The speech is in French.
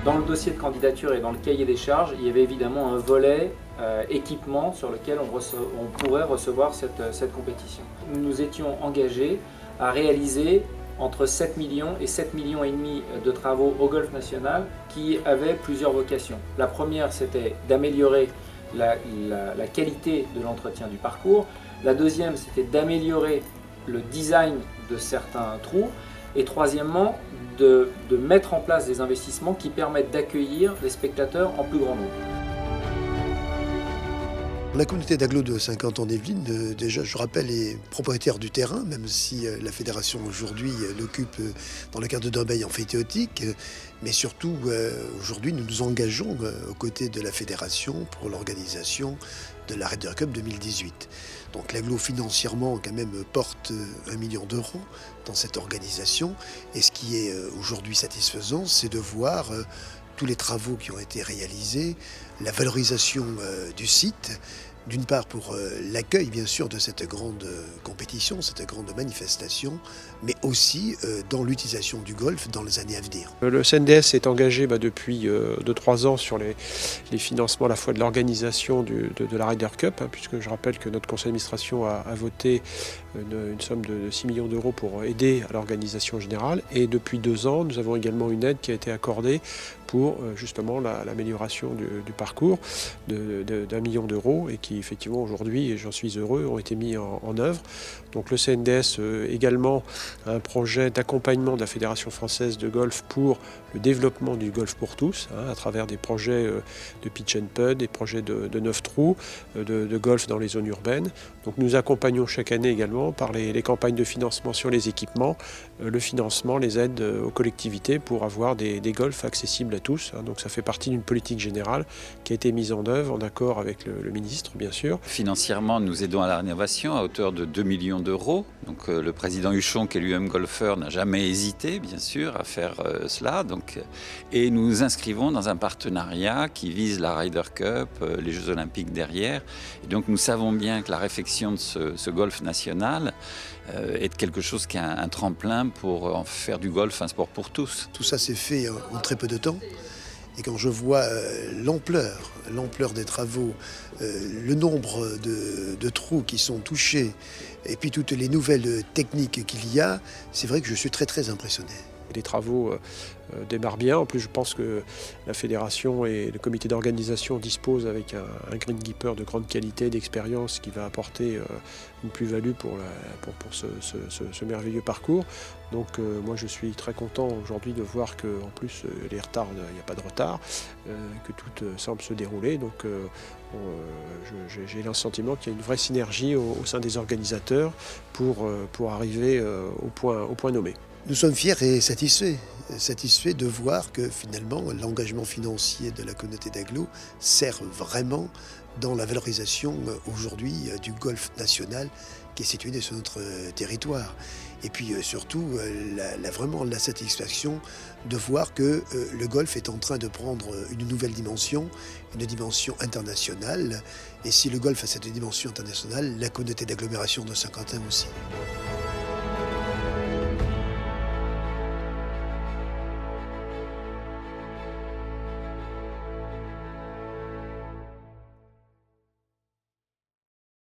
Dans le dossier de candidature et dans le cahier des charges, il y avait évidemment un volet équipement sur lequel on pourrait recevoir cette compétition. Nous nous étions engagés à réaliser entre 7 millions et 7 millions et demi de travaux au golf national qui avaient plusieurs vocations. La première, c'était d'améliorer la qualité de l'entretien du parcours. La deuxième, c'était d'améliorer le design de certains trous. Et troisièmement, de mettre en place des investissements qui permettent d'accueillir les spectateurs en plus grand nombre. La communauté d'agglo de Saint-Quentin-en-Yvelines, déjà je rappelle, est propriétaire du terrain, même si la fédération aujourd'hui l'occupe dans le cadre d'un bail emphytéotique. Mais surtout, aujourd'hui, nous nous engageons aux côtés de la fédération pour l'organisation de la Ryder Cup 2018. Donc l'agglo financièrement quand même porte 1 million d'euros dans cette organisation. Et ce qui est aujourd'hui satisfaisant, c'est de voir tous les travaux qui ont été réalisés, la valorisation du site, d'une part pour l'accueil bien sûr de cette grande compétition, cette grande manifestation, mais aussi dans l'utilisation du golf dans les années à venir. Le CNDS est engagé depuis 2-3 ans sur les financements à la fois de l'organisation de la Ryder Cup, puisque je rappelle que notre conseil d'administration a voté une somme de 6 millions d'euros pour aider à l'organisation générale. Et depuis 2 ans, nous avons également une aide qui a été accordée pour justement l'amélioration du parcours d'1 million d'euros et qui effectivement aujourd'hui, et j'en suis heureux, ont été mis en œuvre. Donc le CNDS également a un projet d'accompagnement de la Fédération française de golf pour le développement du golf pour tous, à travers des projets de pitch and putt, des projets de 9 trous, de golf dans les zones urbaines. Donc nous accompagnons chaque année également par les campagnes de financement sur les équipements, le financement, les aides aux collectivités pour avoir des golfs accessibles à tous. Donc ça fait partie d'une politique générale qui a été mise en œuvre en accord avec le ministre, bien sûr. Financièrement, nous aidons à la rénovation à hauteur de 2 millions d'euros. Donc le président Huchon, qui est lui-même golfeur, n'a jamais hésité, bien sûr, à faire cela. Et nous nous inscrivons dans un partenariat qui vise la Ryder Cup, les Jeux Olympiques derrière. Et donc nous savons bien que la réfection de ce golf national est quelque chose qui est un tremplin pour en faire du golf un sport pour tous. Tout ça s'est fait en très peu de temps. Et quand je vois l'ampleur des travaux, le nombre de trous qui sont touchés, et puis toutes les nouvelles techniques qu'il y a, c'est vrai que je suis très très impressionné. Les travaux démarrent bien. En plus, je pense que la fédération et le comité d'organisation disposent avec un greenkeeper de grande qualité, d'expérience qui va apporter une plus-value pour ce merveilleux parcours. Donc moi je suis très content aujourd'hui de voir qu'en plus les retards, il n'y a pas de retard, que tout semble se dérouler. Donc j'ai le sentiment qu'il y a une vraie synergie au sein des organisateurs pour arriver au point nommé. Nous sommes fiers et satisfaits de voir que finalement l'engagement financier de la communauté d'agglo sert vraiment dans la valorisation aujourd'hui du golf national qui est situé sur notre territoire. Et puis surtout vraiment la satisfaction de voir que le golf est en train de prendre une nouvelle dimension, une dimension internationale. Et si le golf a cette dimension internationale, la communauté d'agglomération de Saint-Quentin aussi.